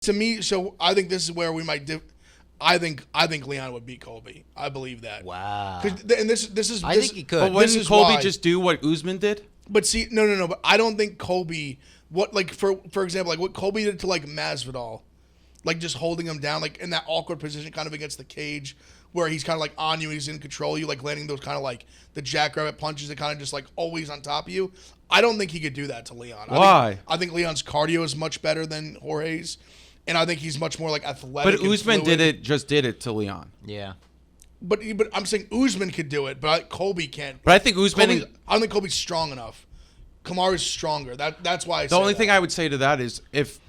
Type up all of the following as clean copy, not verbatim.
To me, so I think this is where we might. I think Leon would beat Colby. I believe that. Wow. And this is. I think he could. But wouldn't Colby just do what Usman did? But see, no. But I don't think Colby. What like for example, like what Colby did to like Masvidal, like just holding him down, like in that awkward position, kind of against the cage, where he's kind of like on you, he's in control of you, like landing those kind of like the jackrabbit punches that kind of just like always on top of you. I don't think he could do that to Leon. Why? I think Leon's cardio is much better than Jorge's, and I think he's much more like athletic. But Usman did it to Leon. Yeah. But I'm saying Usman could do it, but Colby can't. But I think Usman. I don't think Colby's strong enough. Kamaru's stronger. That's why I say The only that. thing I would say to that is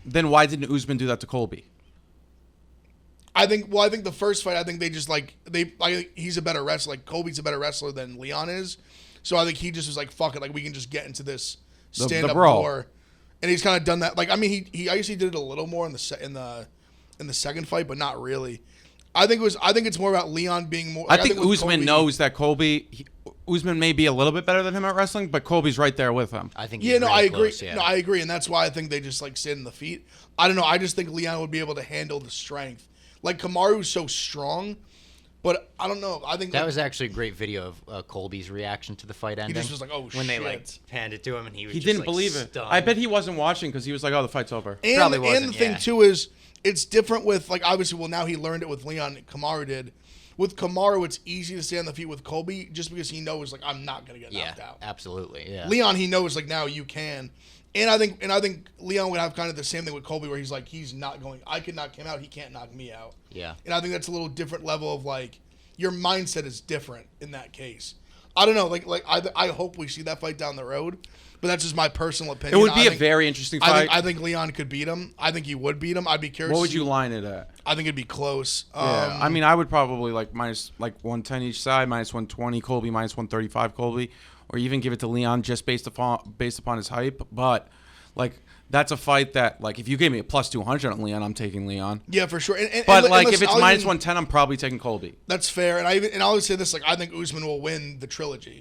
then why didn't Usman do that to Colby? I think the first fight, I think they just he's a better wrestler. Like Colby's a better wrestler than Leon is. So I think he just was like, fuck it, like we can just get into this stand up war. And he's kind of done that. Like I mean he obviously did it a little more in the second fight, but not really. I think it's more about Leon being more. I think Usman knows that Usman may be a little bit better than him at wrestling, but Colby's right there with him. I think. He's I agree. Close, yeah. No, I agree, and that's why I think they just like sit in the feet. I don't know. I just think Leon would be able to handle the strength. Like Kamaru's so strong, but I don't know. I think that was actually a great video of Colby's reaction to the fight ending. He just was like, "Oh shit!" When they like panned it to him, and he didn't like, believe it. stunned. I bet he wasn't watching because he was like, "Oh, the fight's over." And, Probably wasn't. And the thing too is, it's different with like obviously. Well, now he learned it with Leon. Kamaru did. With Kamaru, it's easy to stay on the feet. With Colby, just because he knows like I'm not gonna get knocked out. Absolutely. Yeah. Leon, he knows like now you can. And I think Leon would have kind of the same thing with Colby, where he's like, he's not going. I can knock him out. He can't knock me out. Yeah. And I think that's a little different level of like your mindset is different in that case. I don't know. Like I hope we see that fight down the road, but that's just my personal opinion. It would be a very interesting fight. I think Leon could beat him. I think he would beat him. I'd be curious. What would you line it at? I think it'd be close. Yeah, I mean, I would probably like minus like 110 each side, minus 120 Colby, minus 135 Colby, or even give it to Leon just based upon his hype. But like that's a fight that like if you gave me a plus 200 on Leon, I'm taking Leon. Yeah, for sure. But like if it's minus 110, I'm probably taking Colby. That's fair. And I always say this, like I think Usman will win the trilogy.